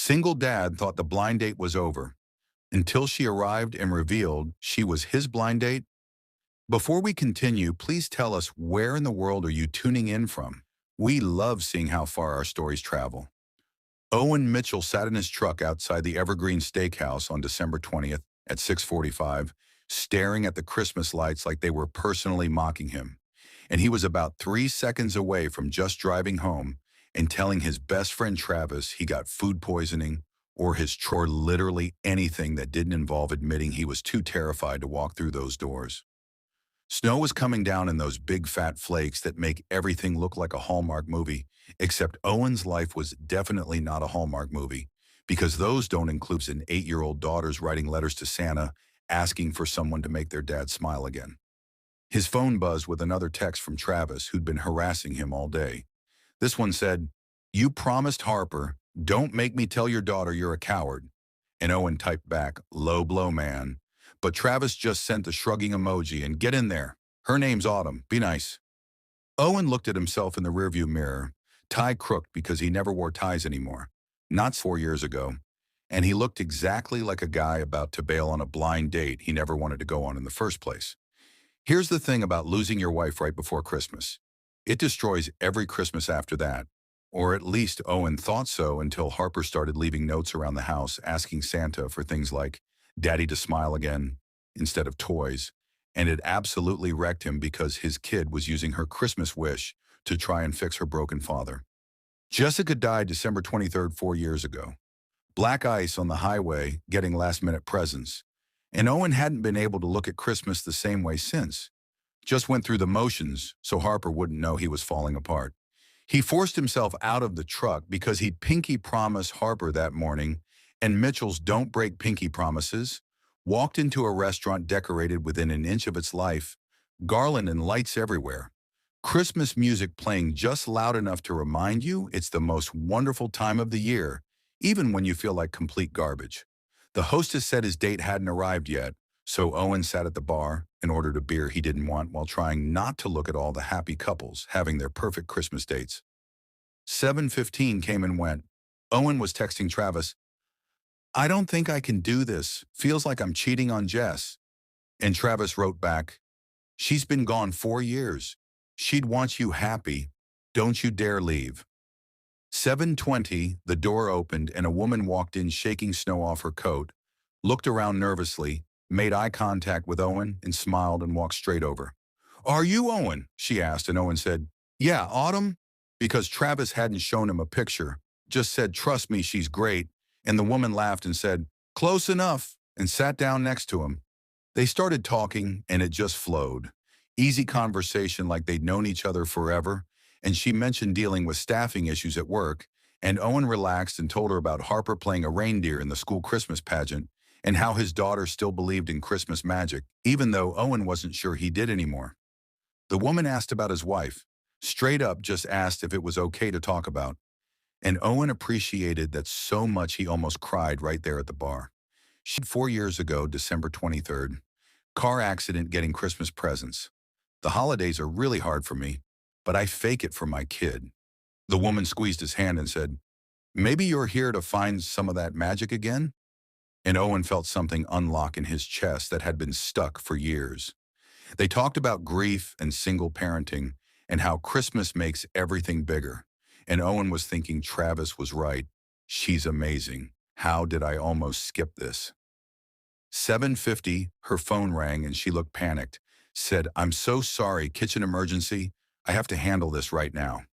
Single dad thought the blind date was over until she arrived and revealed she was his blind date. Before we continue, please tell us, where in the world are you tuning in from? We love seeing how far our stories travel. Owen Mitchell sat in his truck outside the Evergreen Steakhouse on December 20th at 6:45, staring at the Christmas lights like they were personally mocking him. And he was about 3 seconds away from just driving home and telling his best friend Travis he got food poisoning, or his chore, literally anything that didn't involve admitting he was too terrified to walk through those doors. Snow was coming down in those big fat flakes that make everything look like a Hallmark movie, except Owen's life was definitely not a Hallmark movie, because those don't include an 8-year-old daughter's writing letters to Santa asking for someone to make their dad smile again. His phone buzzed with another text from Travis, who'd been harassing him all day. This one said, "You promised Harper, don't make me tell your daughter you're a coward." And Owen typed back, "Low blow, man." But Travis just sent the shrugging emoji and, "Get in there. Her name's Autumn. Be nice." Owen looked at himself in the rearview mirror, tie crooked because he never wore ties anymore. Not 4 years ago. And he looked exactly like a guy about to bail on a blind date he never wanted to go on in the first place. Here's the thing about losing your wife right before Christmas. It destroys every Christmas after that. Or at least Owen thought so, until Harper started leaving notes around the house asking Santa for things like "Daddy to smile again" instead of toys. And it absolutely wrecked him, because his kid was using her Christmas wish to try and fix her broken father. Jessica died December 23rd, 4 years ago. Black ice on the highway, getting last-minute presents. And Owen hadn't been able to look at Christmas the same way since. Just went through the motions so Harper wouldn't know he was falling apart. He forced himself out of the truck because he'd pinky promised Harper that morning, and Mitchell's don't break pinky promises, walked into a restaurant decorated within an inch of its life, garland and lights everywhere. Christmas music playing just loud enough to remind you it's the most wonderful time of the year, even when you feel like complete garbage. The hostess said his date hadn't arrived yet, so Owen sat at the bar and ordered a beer he didn't want while trying not to look at all the happy couples having their perfect Christmas dates. 7:15 came and went. Owen was texting Travis, "I don't think I can do this. Feels like I'm cheating on Jess." And Travis wrote back, "She's been gone 4 years. She'd want you happy. Don't you dare leave." 7:20, the door opened and a woman walked in shaking snow off her coat, looked around nervously, made eye contact with Owen and smiled and walked straight over. "Are you Owen?" she asked, and Owen said, "Yeah, Autumn?" Because Travis hadn't shown him a picture, just said, "Trust me, she's great." And the woman laughed and said, "Close enough," and sat down next to him. They started talking and it just flowed. Easy conversation like they'd known each other forever, and she mentioned dealing with staffing issues at work, and Owen relaxed and told her about Harper playing a reindeer in the school Christmas pageant, and how his daughter still believed in Christmas magic, even though Owen wasn't sure he did anymore. The woman asked about his wife, straight up just asked if it was okay to talk about, and Owen appreciated that so much he almost cried right there at the bar. She died 4 years ago, December 23rd. Car accident getting Christmas presents. The holidays are really hard for me, but I fake it for my kid. The woman squeezed his hand and said, "Maybe you're here to find some of that magic again?" And Owen felt something unlock in his chest that had been stuck for years. They talked about grief and single parenting and how Christmas makes everything bigger. And Owen was thinking Travis was right. She's amazing. How did I almost skip this? 7:50, her phone rang and she looked panicked. Said, "I'm so sorry, kitchen emergency. I have to handle this right now."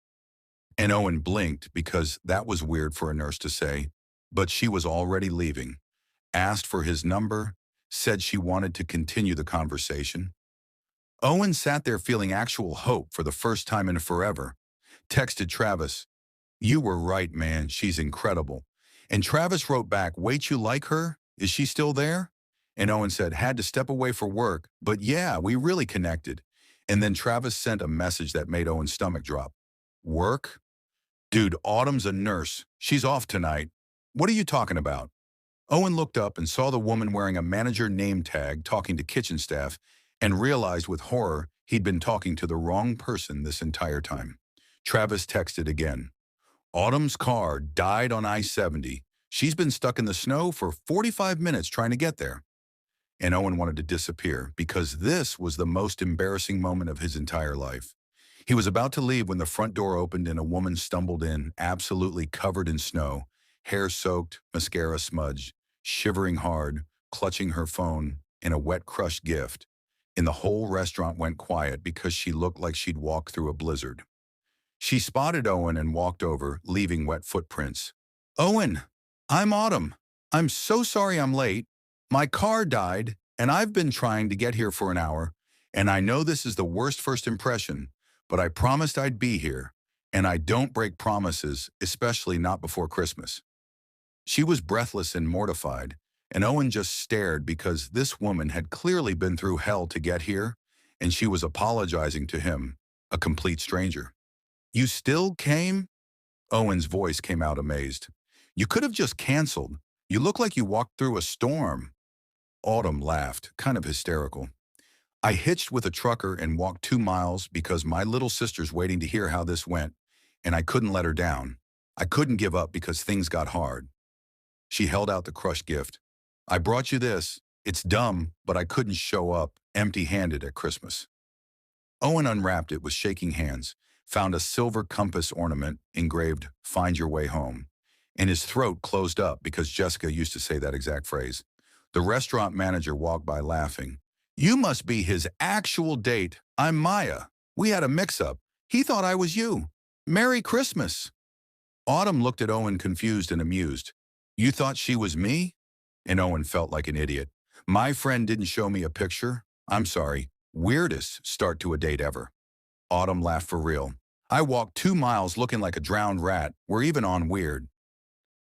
And Owen blinked, because that was weird for a nurse to say, but she was already leaving. Asked for his number, said she wanted to continue the conversation. Owen sat there feeling actual hope for the first time in forever. Texted Travis, "You were right, man, she's incredible." And Travis wrote back, "Wait, you like her? Is she still there?" And Owen said, "Had to step away for work, but yeah, we really connected." And then Travis sent a message that made Owen's stomach drop. "Work? Dude, Autumn's a nurse. She's off tonight. What are you talking about?" Owen looked up and saw the woman wearing a manager name tag talking to kitchen staff, and realized with horror he'd been talking to the wrong person this entire time. Travis texted again. "Autumn's car died on I-70. She's been stuck in the snow for 45 minutes trying to get there. And Owen wanted to disappear because this was the most embarrassing moment of his entire life. He was about to leave when the front door opened and a woman stumbled in, absolutely covered in snow, hair soaked, mascara smudged, shivering hard, clutching her phone, and a wet, crushed gift. And the whole restaurant went quiet because she looked like she'd walked through a blizzard. She spotted Owen and walked over, leaving wet footprints. "Owen, I'm Autumn. I'm so sorry I'm late. My car died, and I've been trying to get here for an hour, and I know this is the worst first impression, but I promised I'd be here, and I don't break promises, especially not before Christmas." She was breathless and mortified, and Owen just stared because this woman had clearly been through hell to get here, and she was apologizing to him, a complete stranger. "You still came?" Owen's voice came out amazed. "You could have just canceled. You look like you walked through a storm." Autumn laughed, kind of hysterical. "I hitched with a trucker and walked 2 miles because my little sister's waiting to hear how this went, and I couldn't let her down. I couldn't give up because things got hard." She held out the crushed gift. "I brought you this. It's dumb, but I couldn't show up empty-handed at Christmas." Owen unwrapped it with shaking hands, found a silver compass ornament engraved "Find Your Way Home," and his throat closed up because Jessica used to say that exact phrase. The restaurant manager walked by laughing. "You must be his actual date. I'm Maya. We had a mix-up. He thought I was you. Merry Christmas." Autumn looked at Owen confused and amused. "You thought she was me?" And Owen felt like an idiot. "My friend didn't show me a picture. I'm sorry. Weirdest start to a date ever." Autumn laughed for real. "I walked 2 miles looking like a drowned rat. We're even on weird."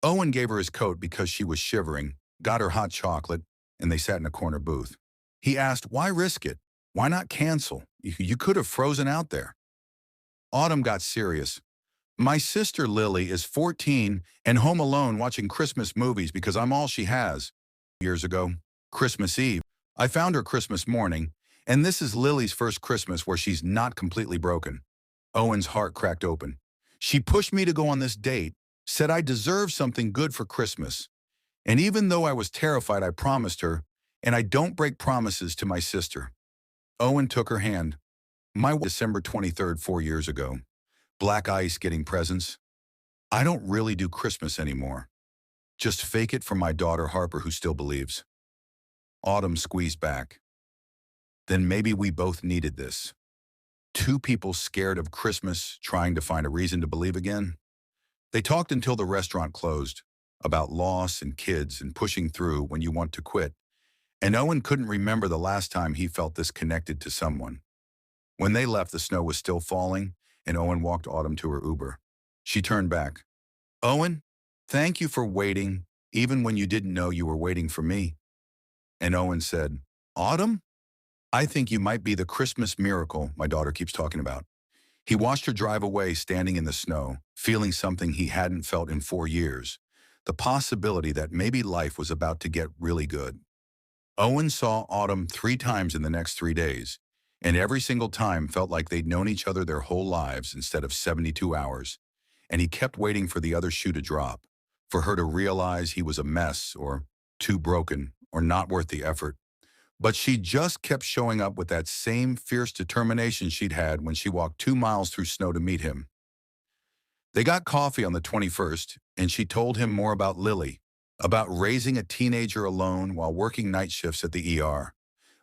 Owen gave her his coat because she was shivering, got her hot chocolate, and they sat in a corner booth. He asked, "Why risk it? Why not cancel? You could have frozen out there." Autumn got serious. "My sister Lily is 14 and home alone watching Christmas movies because I'm all she has. Years ago, Christmas Eve, I found her Christmas morning, and this is Lily's first Christmas where she's not completely broken." Owen's heart cracked open. "She pushed me to go on this date, said I deserved something good for Christmas. And even though I was terrified, I promised her, and I don't break promises to my sister." Owen took her hand. "My December 23rd, 4 years ago. Black ice getting presents. I don't really do Christmas anymore. Just fake it for my daughter Harper who still believes." Autumn squeezed back. "Then maybe we both needed this. Two people scared of Christmas trying to find a reason to believe again." They talked until the restaurant closed, about loss and kids and pushing through when you want to quit. And Owen couldn't remember the last time he felt this connected to someone. When they left, the snow was still falling, and Owen walked Autumn to her Uber. She turned back. "Owen, thank you for waiting, even when you didn't know you were waiting for me." And Owen said, "Autumn, I think you might be the Christmas miracle my daughter keeps talking about." He watched her drive away, standing in the snow, feeling something he hadn't felt in 4 years, the possibility that maybe life was about to get really good. Owen saw Autumn 3 times in the next 3 days, and every single time felt like they'd known each other their whole lives instead of 72 hours, and he kept waiting for the other shoe to drop, for her to realize he was a mess or too broken or not worth the effort. But she just kept showing up with that same fierce determination she'd had when she walked 2 miles through snow to meet him. They got coffee on the 21st, and she told him more about Lily, about raising a teenager alone while working night shifts at the ER,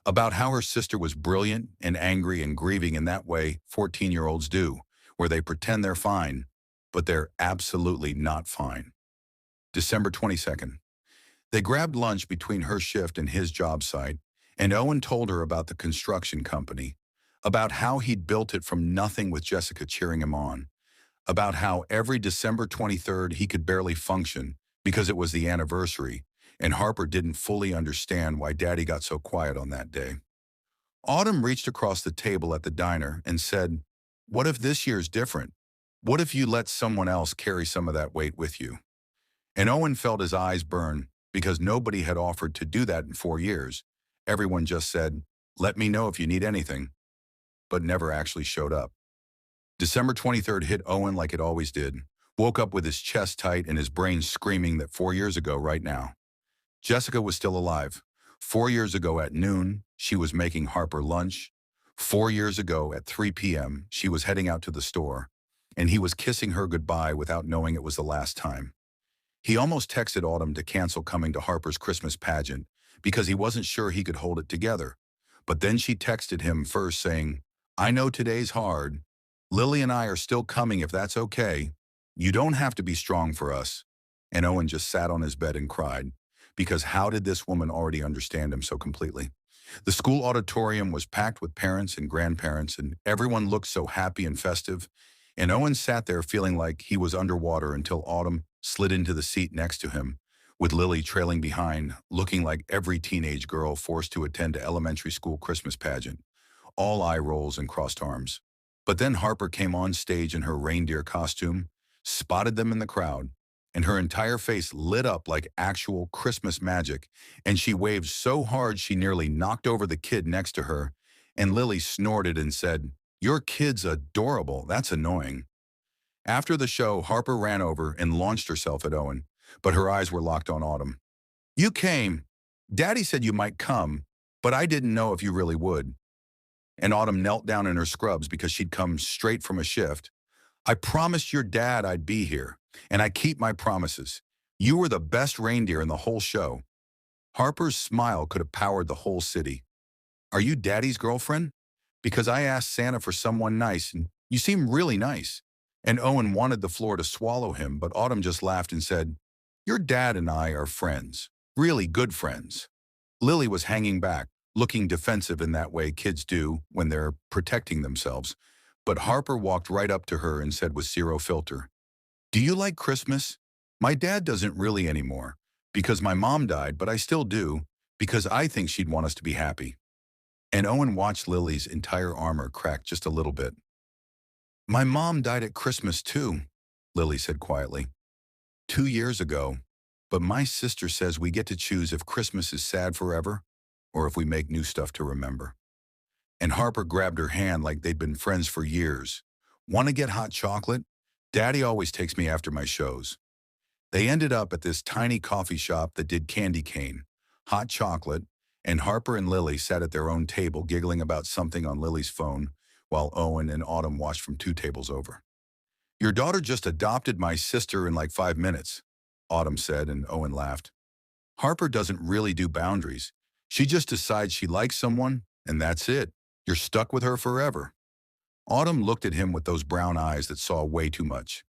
about how her sister was brilliant and angry and grieving in that way 14-year-olds do, where they pretend they're fine, but they're absolutely not fine. December 22nd. They grabbed lunch between her shift and his job site, and Owen told her about the construction company, about how he'd built it from nothing with Jessica cheering him on, about how every December 23rd he could barely function because it was the anniversary, and Harper didn't fully understand why Daddy got so quiet on that day. Autumn reached across the table at the diner and said, "What if this year's different? What if you let someone else carry some of that weight with you?" And Owen felt his eyes burn because nobody had offered to do that in 4 years. Everyone just said, "Let me know if you need anything," but never actually showed up. December 23rd hit Owen like it always did, Woke up with his chest tight and his brain screaming that 4 years ago right now, Jessica was still alive. 4 years ago at noon, she was making Harper lunch. 4 years ago at 3 p.m., she was heading out to the store, and he was kissing her goodbye without knowing it was the last time. He almost texted Autumn to cancel coming to Harper's Christmas pageant because he wasn't sure he could hold it together. But then she texted him first saying, "I know today's hard. Lily and I are still coming if that's okay. You don't have to be strong for us." And Owen just sat on his bed and cried, because how did this woman already understand him so completely? The school auditorium was packed with parents and grandparents, and everyone looked so happy and festive. And Owen sat there feeling like he was underwater until Autumn slid into the seat next to him, with Lily trailing behind, looking like every teenage girl forced to attend an elementary school Christmas pageant, all eye rolls and crossed arms. But then Harper came on stage in her reindeer costume, spotted them in the crowd, and her entire face lit up like actual Christmas magic, and she waved so hard she nearly knocked over the kid next to her, and Lily snorted and said, "Your kid's adorable, that's annoying." After the show, Harper ran over and launched herself at Owen, but her eyes were locked on Autumn. "You came. Daddy said you might come, but I didn't know if you really would." And Autumn knelt down in her scrubs because she'd come straight from a shift. "I promised your dad I'd be here, and I keep my promises. You were the best reindeer in the whole show." Harper's smile could have powered the whole city. "Are you Daddy's girlfriend? Because I asked Santa for someone nice, and you seem really nice." And Owen wanted the floor to swallow him, but Autumn just laughed and said, "Your dad and I are friends, really good friends." Lily was hanging back, looking defensive in that way kids do when they're protecting themselves. But Harper walked right up to her and said with zero filter, "Do you like Christmas? My dad doesn't really anymore, because my mom died, but I still do, because I think she'd want us to be happy." And Owen watched Lily's entire armor crack just a little bit. "My mom died at Christmas too," Lily said quietly. "2 years ago. But my sister says we get to choose if Christmas is sad forever or if we make new stuff to remember." And Harper grabbed her hand like they'd been friends for years. "Want to get hot chocolate? Daddy always takes me after my shows." They ended up at this tiny coffee shop that did candy cane, hot chocolate, and Harper and Lily sat at their own table giggling about something on Lily's phone while Owen and Autumn watched from 2 tables over. "Your daughter just adopted my sister in like 5 minutes," Autumn said, and Owen laughed. "Harper doesn't really do boundaries. She just decides she likes someone, and that's it. You're stuck with her forever." Autumn looked at him with those brown eyes that saw way too much.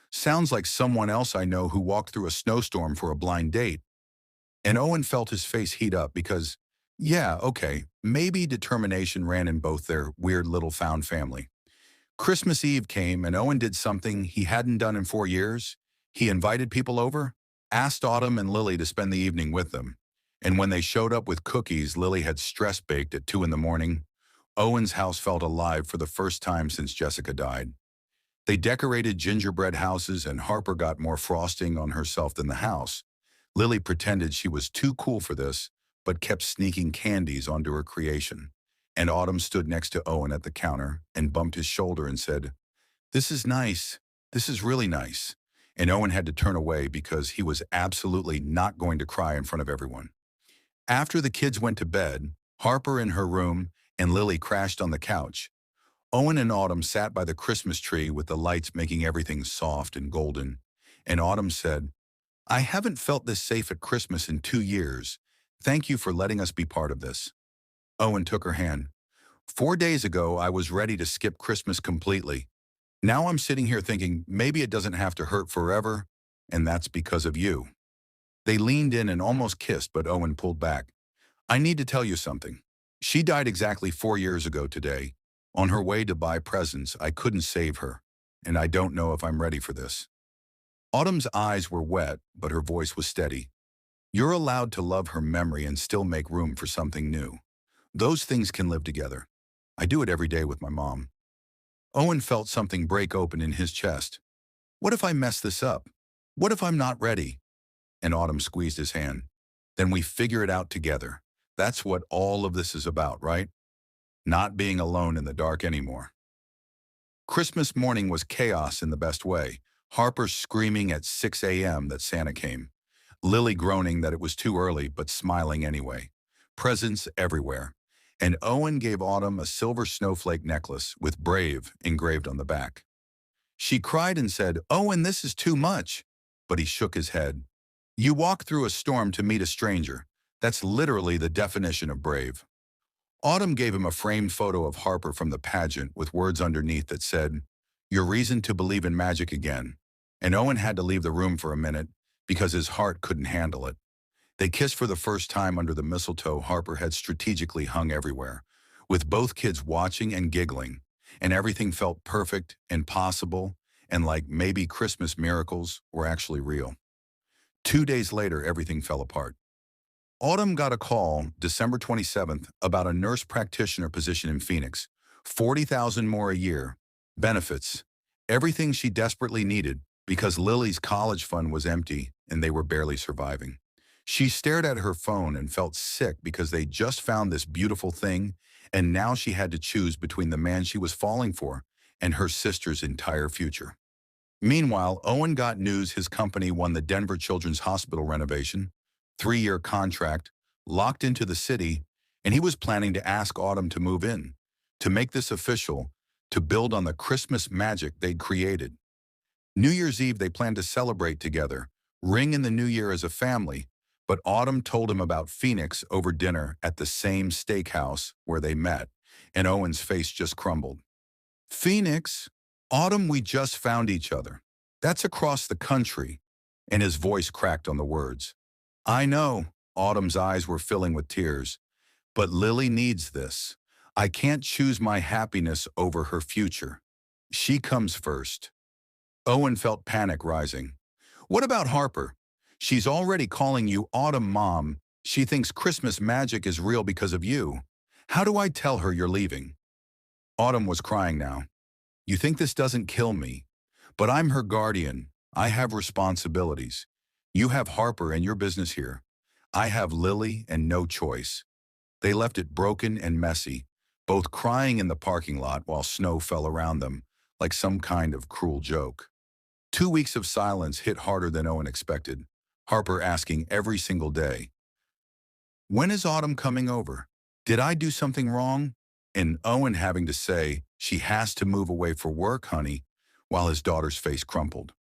"Sounds like someone else I know who walked through a snowstorm for a blind date." And Owen felt his face heat up because, yeah, okay, maybe determination ran in both their weird little found family. Christmas Eve came and Owen did something he hadn't done in 4 years. He invited people over, asked Autumn and Lily to spend the evening with them. And when they showed up with cookies Lily had stress baked at 2 in the morning, Owen's house felt alive for the first time since Jessica died. They decorated gingerbread houses and Harper got more frosting on herself than the house. Lily pretended she was too cool for this, but kept sneaking candies onto her creation. And Autumn stood next to Owen at the counter and bumped his shoulder and said, "This is nice. This is really nice." And Owen had to turn away because he was absolutely not going to cry in front of everyone. After the kids went to bed, Harper in her room and Lily crashed on the couch. Owen and Autumn sat by the Christmas tree with the lights making everything soft and golden. And Autumn said, "I haven't felt this safe at Christmas in 2 years. Thank you for letting us be part of this." Owen took her hand. "4 days ago, I was ready to skip Christmas completely. Now I'm sitting here thinking maybe it doesn't have to hurt forever, and that's because of you." They leaned in and almost kissed, but Owen pulled back. "I need to tell you something. She died exactly 4 years ago today. On her way to buy presents, I couldn't save her, and I don't know if I'm ready for this." Autumn's eyes were wet, but her voice was steady. "You're allowed to love her memory and still make room for something new. Those things can live together. I do it every day with my mom." Owen felt something break open in his chest. "What if I mess this up? What if I'm not ready?" And Autumn squeezed his hand. "Then we figure it out together. That's what all of this is about, right? Not being alone in the dark anymore." Christmas morning was chaos in the best way. Harper screaming at 6 a.m. that Santa came. Lily groaning that it was too early, but smiling anyway. Presents everywhere. And Owen gave Autumn a silver snowflake necklace with Brave engraved on the back. She cried and said, "Owen, this is too much." But he shook his head. "You walk through a storm to meet a stranger. That's literally the definition of brave." Autumn gave him a framed photo of Harper from the pageant with words underneath that said, "Your reason to believe in magic again." And Owen had to leave the room for a minute because his heart couldn't handle it. They kissed for the first time under the mistletoe Harper had strategically hung everywhere, with both kids watching and giggling, and everything felt perfect and possible, and like maybe Christmas miracles were actually real. 2 days later, everything fell apart. Autumn got a call December 27th about a nurse practitioner position in Phoenix, 40,000 more a year, benefits, everything she desperately needed because Lily's college fund was empty and they were barely surviving. She stared at her phone and felt sick because they just found this beautiful thing, and now she had to choose between the man she was falling for and her sister's entire future. Meanwhile, Owen got news his company won the Denver Children's Hospital renovation, 3-year contract, locked into the city, and he was planning to ask Autumn to move in, to make this official, to build on the Christmas magic they'd created. New Year's Eve they planned to celebrate together, ring in the new year as a family, but Autumn told him about Phoenix over dinner at the same steakhouse where they met, and Owen's face just crumbled. "Phoenix? Autumn, we just found each other. That's across the country," and his voice cracked on the words. "I know," Autumn's eyes were filling with tears, "but Lily needs this. I can't choose my happiness over her future. She comes first." Owen felt panic rising. "What about Harper? She's already calling you Autumn Mom. She thinks Christmas magic is real because of you. How do I tell her you're leaving?" Autumn was crying now. "You think this doesn't kill me, but I'm her guardian. I have responsibilities. You have Harper and your business here. I have Lily and no choice." They left it broken and messy, both crying in the parking lot while snow fell around them, like some kind of cruel joke. 2 weeks of silence hit harder than Owen expected, Harper asking every single day, "When is Autumn coming over? Did I do something wrong?" And Owen having to say, "She has to move away for work, honey," while his daughter's face crumpled.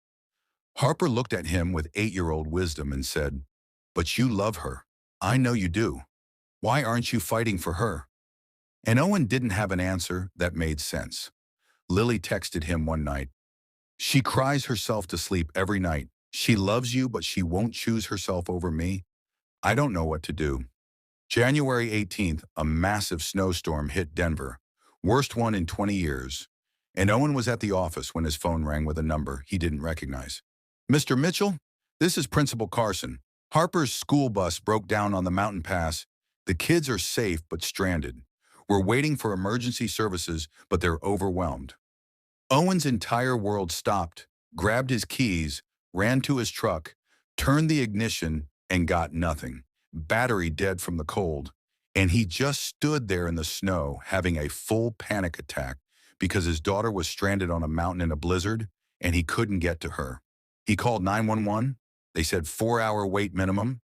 Harper looked at him with 8-year-old wisdom and said, "But you love her. I know you do. Why aren't you fighting for her?" And Owen didn't have an answer that made sense. Lily texted him one night, "She cries herself to sleep every night. She loves you, but she won't choose herself over me. I don't know what to do." January 18th, a massive snowstorm hit Denver, worst one in 20 years. And Owen was at the office when his phone rang with a number he didn't recognize. "Mr. Mitchell, this is Principal Carson. Harper's school bus broke down on the mountain pass. The kids are safe but stranded. We're waiting for emergency services, but they're overwhelmed." Owen's entire world stopped, grabbed his keys, ran to his truck, turned the ignition, and got nothing. Battery dead from the cold. And he just stood there in the snow having a full panic attack because his daughter was stranded on a mountain in a blizzard and he couldn't get to her. He called 911. They said 4-hour wait minimum.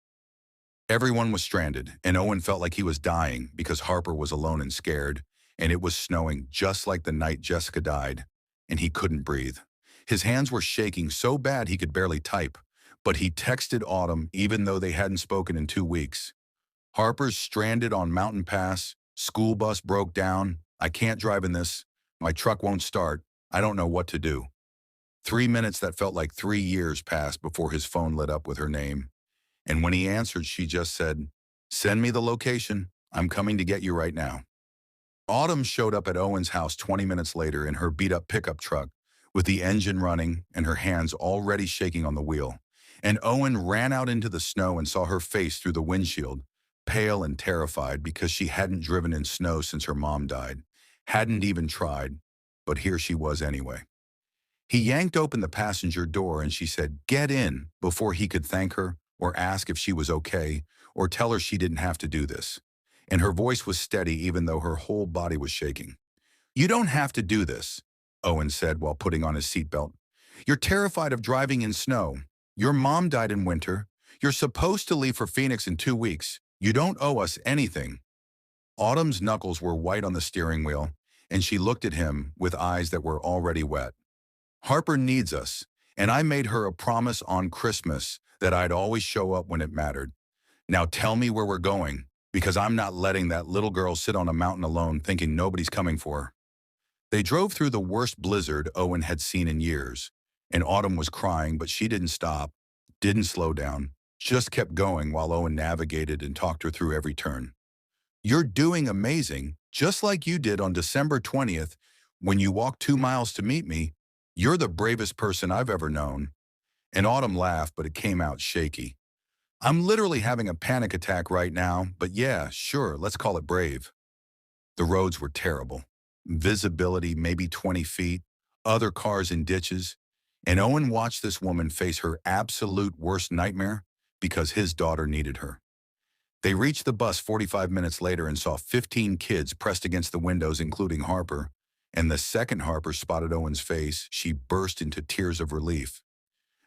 Everyone was stranded, and Owen felt like he was dying because Harper was alone and scared, and it was snowing just like the night Jessica died, and he couldn't breathe. His hands were shaking so bad he could barely type, but he texted Autumn even though they hadn't spoken in 2 weeks. "Harper's stranded on Mountain Pass. School bus broke down. I can't drive in this. My truck won't start. I don't know what to do." 3 minutes that felt like 3 years passed before his phone lit up with her name. And when he answered, she just said, "Send me the location. I'm coming to get you right now." Autumn showed up at Owen's house 20 minutes later in her beat-up pickup truck with the engine running and her hands already shaking on the wheel. And Owen ran out into the snow and saw her face through the windshield, pale and terrified because she hadn't driven in snow since her mom died, hadn't even tried, but here she was anyway. He yanked open the passenger door and she said, "Get in," before he could thank her or ask if she was okay or tell her she didn't have to do this. And her voice was steady even though her whole body was shaking. "You don't have to do this," Owen said while putting on his seatbelt. You're terrified of driving in snow. Your mom died in winter. You're supposed to leave for Phoenix in 2 weeks. You don't owe us anything." Autumn's knuckles were white on the steering wheel, and she looked at him with eyes that were already wet. "Harper needs us, and I made her a promise on Christmas that I'd always show up when it mattered. Now tell me where we're going, because I'm not letting that little girl sit on a mountain alone thinking nobody's coming for her." They drove through the worst blizzard Owen had seen in years, and Autumn was crying, but she didn't stop, didn't slow down, just kept going while Owen navigated and talked her through every turn. "You're doing amazing, just like you did on December 20th when you walked 2 miles to meet me. You're the bravest person I've ever known." And Autumn laughed, but it came out shaky. "I'm literally having a panic attack right now, but yeah, sure, let's call it brave." The roads were terrible. Visibility maybe 20 feet, other cars in ditches, and Owen watched this woman face her absolute worst nightmare because his daughter needed her. They reached the bus 45 minutes later and saw 15 kids pressed against the windows, including Harper, and the second Harper spotted Owen's face, she burst into tears of relief.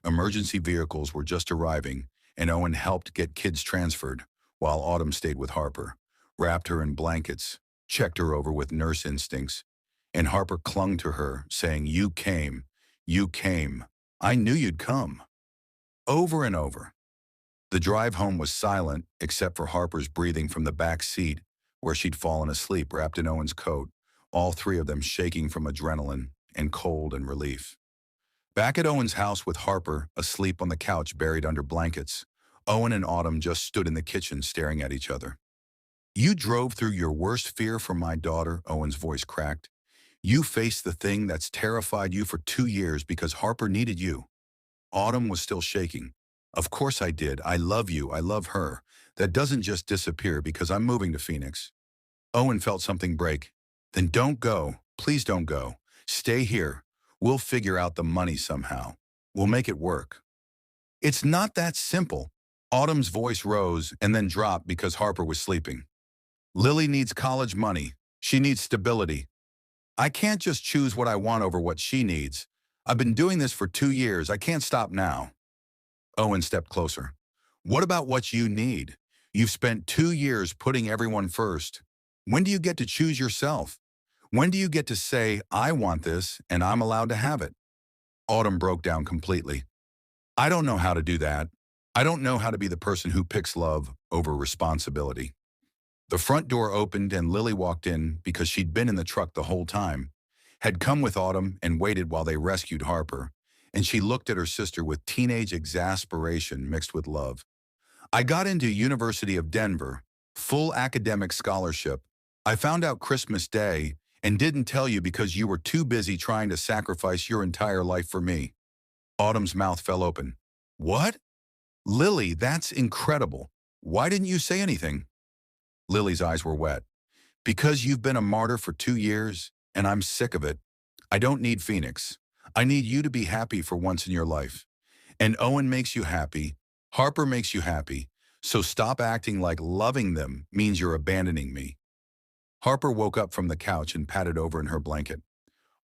Emergency vehicles were just arriving, and Owen helped get kids transferred, while Autumn stayed with Harper, wrapped her in blankets, checked her over with nurse instincts, and Harper clung to her, saying, "You came, you came. I knew you'd come." Over and over. The drive home was silent, except for Harper's breathing from the back seat, where she'd fallen asleep wrapped in Owen's coat, all three of them shaking from adrenaline and cold and relief. Back at Owen's house with Harper asleep on the couch buried under blankets, Owen and Autumn just stood in the kitchen staring at each other. "You drove through your worst fear for my daughter," Owen's voice cracked. "You faced the thing that's terrified you for 2 years because Harper needed you." Autumn was still shaking. "Of course I did. I love you. I love her. That doesn't just disappear because I'm moving to Phoenix." Owen felt something break. "Then don't go. Please don't go. Stay here. We'll figure out the money somehow. We'll make it work." "It's not that simple." Autumn's voice rose and then dropped because Harper was sleeping. "Lily needs college money. She needs stability. I can't just choose what I want over what she needs. I've been doing this for 2 years. I can't stop now." Owen stepped closer. "What about what you need? You've spent 2 years putting everyone first. When do you get to choose yourself? When do you get to say, 'I want this, and I'm allowed to have it'?" Autumn broke down completely. "I don't know how to do that. I don't know how to be the person who picks love over responsibility." The front door opened and Lily walked in because she'd been in the truck the whole time, had come with Autumn and waited while they rescued Harper, and she looked at her sister with teenage exasperation mixed with love. "I got into University of Denver, full academic scholarship. I found out Christmas Day and didn't tell you because you were too busy trying to sacrifice your entire life for me." Autumn's mouth fell open. "What? Lily, that's incredible. Why didn't you say anything?" Lily's eyes were wet. "Because you've been a martyr for 2 years, and I'm sick of it. I don't need Phoenix. I need you to be happy for once in your life. And Owen makes you happy. Harper makes you happy. So stop acting like loving them means you're abandoning me." Harper woke up from the couch and patted over in her blanket.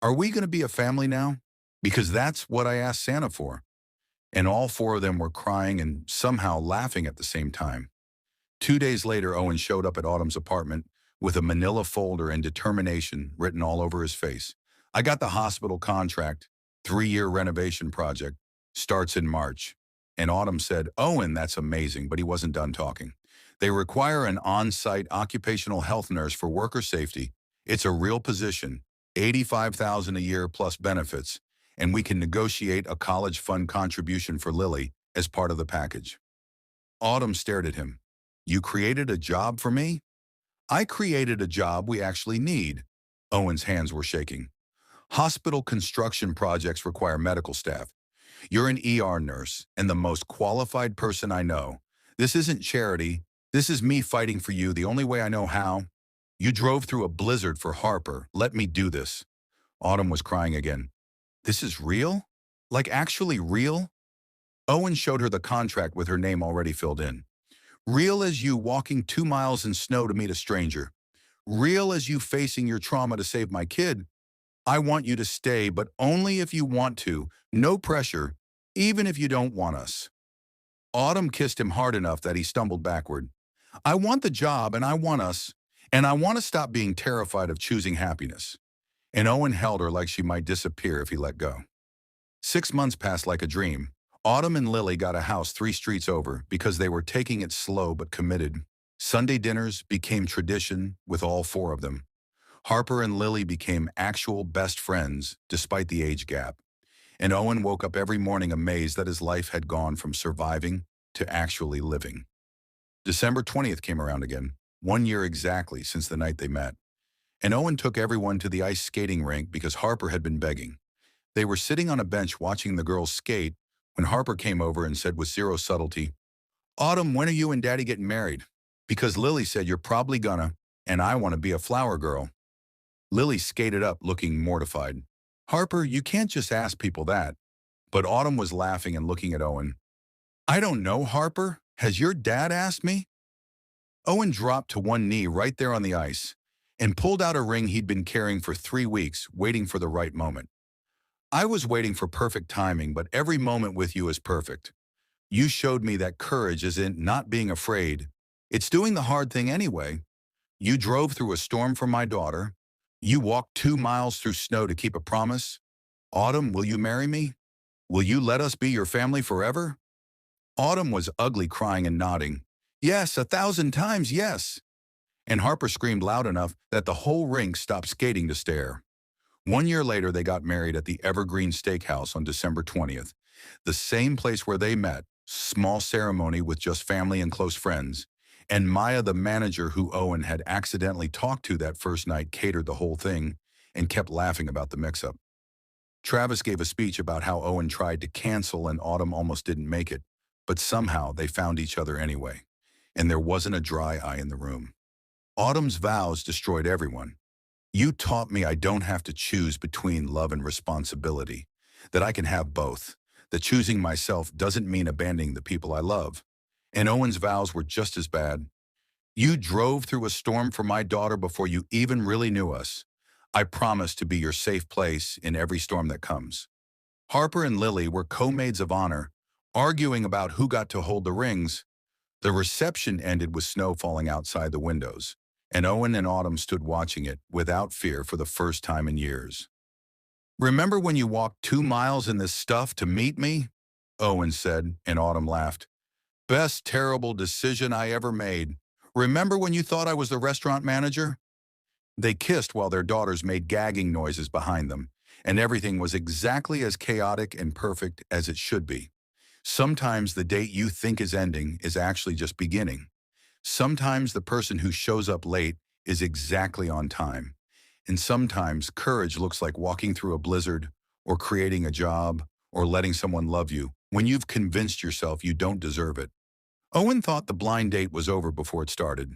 "Are we going to be a family now? Because that's what I asked Santa for." And all four of them were crying and somehow laughing at the same time. 2 days later, Owen showed up at Autumn's apartment with a manila folder and determination written all over his face. "I got the hospital contract, 3-year renovation project, starts in March." And Autumn said, "Owen, that's amazing," but he wasn't done talking. "They require an on-site occupational health nurse for worker safety. It's a real position, 85,000 a year plus benefits, and we can negotiate a college fund contribution for Lily as part of the package." Autumn stared at him. "You created a job for me?" "I created a job we actually need." Owen's hands were shaking. "Hospital construction projects require medical staff. You're an ER nurse and the most qualified person I know. This isn't charity. This is me fighting for you the only way I know how. You drove through a blizzard for Harper. Let me do this." Autumn was crying again. "This is real? Like actually real?" Owen showed her the contract with her name already filled in. "Real as you walking 2 miles in snow to meet a stranger. Real as you facing your trauma to save my kid. I want you to stay, but only if you want to. No pressure, even if you don't want us. Autumn kissed him hard enough that he stumbled backward. I want the job and I want us, and I want to stop being terrified of choosing happiness. And Owen held her like she might disappear if he let go. 6 months passed like a dream. Autumn and Lily got a house 3 streets over because they were taking it slow but committed. Sunday dinners became tradition with all 4 of them. Harper and Lily became actual best friends despite the age gap. And Owen woke up every morning amazed that his life had gone from surviving to actually living. December 20th came around again, 1 year exactly since the night they met. And Owen took everyone to the ice skating rink because Harper had been begging. They were sitting on a bench watching the girls skate when Harper came over and said with zero subtlety, Autumn, when are you and Daddy getting married? Because Lily said you're probably gonna, and I want to be a flower girl. Lily skated up looking mortified. Harper, you can't just ask people that. But Autumn was laughing and looking at Owen. I don't know, Harper. Has your dad asked me? Owen dropped to one knee right there on the ice and pulled out a ring he'd been carrying for 3 weeks, waiting for the right moment. I was waiting for perfect timing, but every moment with you is perfect. You showed me that courage isn't not being afraid. It's doing the hard thing anyway. You drove through a storm for my daughter. You walked 2 miles through snow to keep a promise. Autumn, will you marry me? Will you let us be your family forever? Autumn was ugly, crying and nodding. Yes, 1,000 times yes. And Harper screamed loud enough that the whole rink stopped skating to stare. 1 year later, they got married at the Evergreen Steakhouse on December 20th, the same place where they met, small ceremony with just family and close friends. And Maya, the manager who Owen had accidentally talked to that first night, catered the whole thing and kept laughing about the mix-up. Travis gave a speech about how Owen tried to cancel and Autumn almost didn't make it, but somehow they found each other anyway, and there wasn't a dry eye in the room. Autumn's vows destroyed everyone. You taught me I don't have to choose between love and responsibility, that I can have both, that choosing myself doesn't mean abandoning the people I love. And Owen's vows were just as bad. You drove through a storm for my daughter before you even really knew us. I promise to be your safe place in every storm that comes. Harper and Lily were co-maids of honor, arguing about who got to hold the rings. The reception ended with snow falling outside the windows, and Owen and Autumn stood watching it without fear for the first time in years. Remember when you walked 2 miles in this stuff to meet me? Owen said, and Autumn laughed. Best terrible decision I ever made. Remember when you thought I was the restaurant manager? They kissed while their daughters made gagging noises behind them, and everything was exactly as chaotic and perfect as it should be. Sometimes the date you think is ending is actually just beginning. Sometimes the person who shows up late is exactly on time. And sometimes courage looks like walking through a blizzard, or creating a job, or letting someone love you when you've convinced yourself you don't deserve it. Owen thought the blind date was over before it started.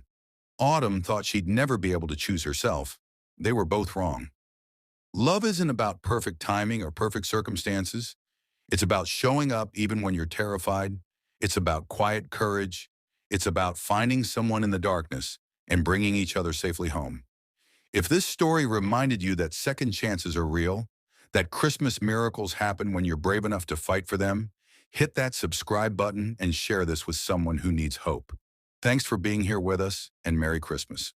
Autumn thought she'd never be able to choose herself. They were both wrong. Love isn't about perfect timing or perfect circumstances. It's about showing up even when you're terrified. It's about quiet courage. It's about finding someone in the darkness and bringing each other safely home. If this story reminded you that second chances are real, that Christmas miracles happen when you're brave enough to fight for them, hit that subscribe button and share this with someone who needs hope. Thanks for being here with us, and Merry Christmas.